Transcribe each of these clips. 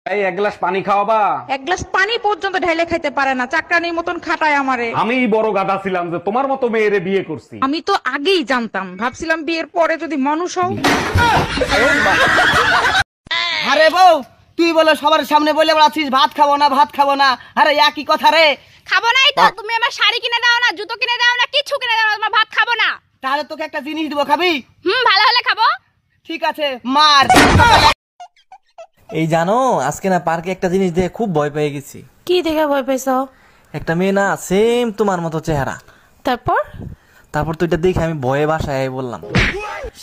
এই এক গ্লাস পানি খাওয়াবা? এক গ্লাস পানি পর্যন্ত ঢেলে খাইতে পারে না, চাকরানির মতন খাটায় আমারে। আমি বড় গাধা ছিলাম যে তোমার মতো মেয়েরে বিয়ে করছি। আমি তো আগেই জানতাম, ভাবছিলাম বিয়ের পরে যদি মানুষ হও। আরে বউ, তুই বলে সবার সামনে বলে বেড়াচ্ছিস ভাত খাবো না ভাত খাবো না। আরে একই কথা রে। খাবো নাই তো? তুমি আমার শাড়ি কিনে দাও না, জুতো কিনে দাও না, কিছু কিনে দাও না, তোমার ভাত খাবো না। তাহলে তোকে একটা জিনিস দিব, খাবি? ভালো হলে খাবো। ঠিক আছে, মার। এই জানো, আজকে না পার্কে একটা জিনিস দেখে খুব ভয় পেয়ে গেছি। কি দেখে ভয় পাইছো? একটা মেয়ে না সেম তোমার মতো চেহারা। তারপর? তারপর তো এটা দেখে আমি ভয়ে বাসায় বললাম।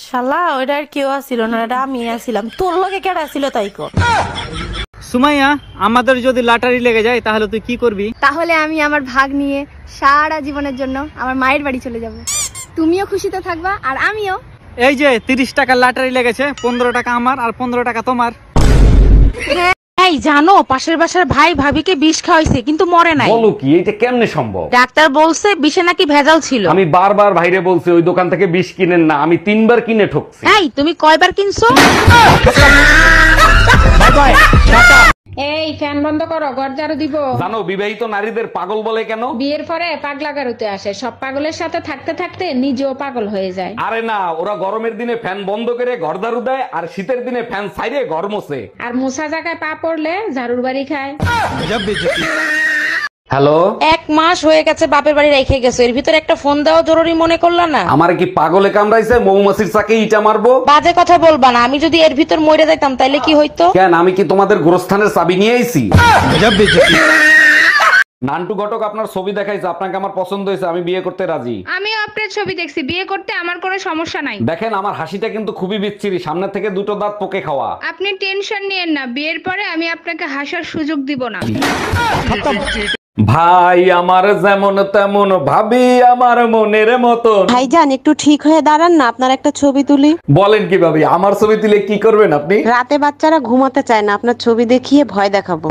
শালা ওইটা আর কেউ আসিল না, এটা আমি আসিলাম। তোর লগে কেডা আসিল তাই কর। সুমাইয়া, আমাদের যদি লটারি লেগে যায় তাহলে তুই কি করবি? তাহলে আমি আমার ভাগ নিয়ে সারা জীবনের জন্য আমার মায়ের বাড়ি চলে যাব। তুমিও খুশিতে থাকবা আর আমিও। এই যে 30 টাকার লটারি লেগেছে, 15 টাকা আমার আর 15 টাকা তোমার। এই জানো, পাশের বাসার ভাই ভাবিকে বিষ খাওয়াইছে কিন্তু মরে নাই। বলো কি, এটা কেমনে সম্ভব? ডাক্তার বলছে বিষে নাকি ভেজাল ছিল। আমি বারবার ভাইরে বলছি ওই দোকান থেকে বিষ কিনেন না, আমি 3বার কিনে ঠকছি। এই তুমি কয়বার কিনছো? এই ফ্যান বন্ধ করো, ঘর ঝাড়ু দিব। জানো বিবাহিত নারীদের পাগল বলে কেন? বিয়ের পরে পাগলা গারুতে আসে, সব পাগলের সাথে থাকতে থাকতে নিজেও পাগল হয়ে যায়। আরে না, ওরা গরমের দিনে ফ্যান বন্ধ করে ঘর ঝাড়ু দেয় আর শীতের দিনে ফ্যান ছাইরে ঘর মোছে। আর মোছা জায়গায় পা পড়লে ঝাড়ুর বাড়ি খায়। হ্যালো, 1 মাস হয়ে গেছে বাপের বাড়ি রেখে গেছো, এর ভিতরে একটা ফোন দেওয়া জরুরি মনে করলা না? আমার কি পাগলে কামড়াইছে? মৌমাছির চাকে ইটা মারবো? বাজে কথা বলবা না, আমি যদি এর ভিতর মরে যাইতাম তাইলে কি হইতো? কেন, আমি কি তোমাদের গোরস্থানের চাবি নিয়ে আইছি? নান্টু ঘটক আপনার ছবি দেখাইছে, আপনাকে আমার পছন্দ হয়েছে, আমি বিয়ে করতে রাজি। আমিও আপনার ছবি দেখছি, বিয়ে করতে আমার কোনো সমস্যা নাই। দেখেন আমার হাসিটা কিন্তু খুবই বিচ্ছিরি, সামনে থেকে 2টো দাঁত পোকে খাওয়া। আপনি টেনশন নিয়েন না, বিয়ের পরে আমি আপনাকে হাসার সুযোগ দিব না। ভাই আমার যেমন তেমন, ভাবি আমার মনের মতন। ভাইজান একটু ঠিক হয়ে দাঁড়ান না, আপনার একটা ছবি তুলি। বলেন কি ভাবি, আমার ছবি তুলে কি করবেন আপনি? রাতে বাচ্চারা ঘুমাতে চায় না, আপনার ছবি দেখিয়ে ভয় দেখাবো।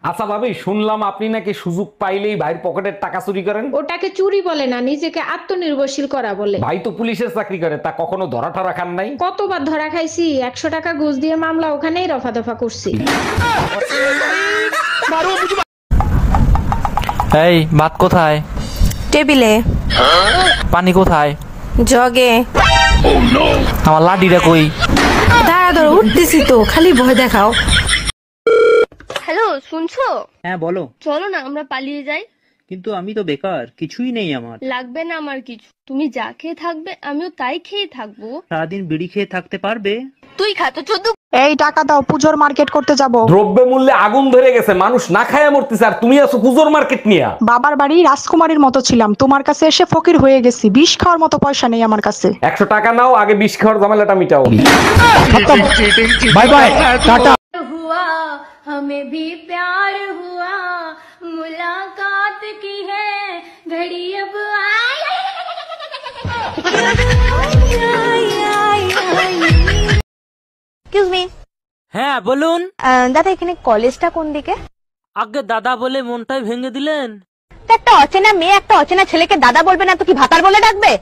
আচ্ছা ভাবি, শুনলাম আপনি নাকি সুযোগ পাইলেই ভাইয়ের পকেটের টাকা চুরি করেন। ওটাকে চুরি বলে না, নিজেকে আত্মনির্ভরশীল করা বলে। ভাই তো পুলিশের চাকরি করে, তা কখনো ধরা ঠরা খান নাই? কতবার ধরা খাইছি, 100 টাকা ঘুষ দিয়ে মামলা ওখানেই রফা দফা করছি। এই ভাত কোথায়? টেবিলে। পানি কোথায়? জগে। আমার লাঠিটা কই? দাঁড়া ধরো, উঠতেছি তো, খালি ভয় দেখাও। হ্যালো, শুনছো? হ্যাঁ বলো। চলো না আমরা পালিয়ে যাই। কিন্তু আমি তো বেকার, কিছুই নেই আমার। লাগবে না আমার কিছু, তুমি যা খেয়ে থাকবে আমিও তাই খেয়ে থাকবো। সারাদিন বিড়ি খেয়ে থাকতে পারবে? তুই খা তো চোদ্দ। এই টাকা দাও, পূজোর মার্কেট করতে যাব। দ্রব্য মূল্যে আগুন ধরে গেছে, মানুষ না খায়া মরতেছে, আর তুমি আছো পুজোর মার্কেট নিয়া। বাবার বাড়ি রাজকুমারীর মতো ছিলাম, তোমার কাছে এসে ফকির হয়ে গেছি, বিষ খাওয়ার মতো পয়সা নেই আমার কাছে। 100 টাকা নাও, আগে বিষ খাওয়ার ঝামেলাটা মিটাও। Bye bye, tata. हुआ हमें भी प्यार हुआ, मुलाकात की है घड़ी अब आई। Excuse me, হ্যাঁ বলুন। দাদা এখানে কলেজটা কোন দিকে? আগে দাদা বলে মনটাই ভেঙে দিলেন। একটা অচেনা মেয়ে একটা অচেনা ছেলেকে দাদা বলবে না তো কি ভাতার বলে ডাকবে?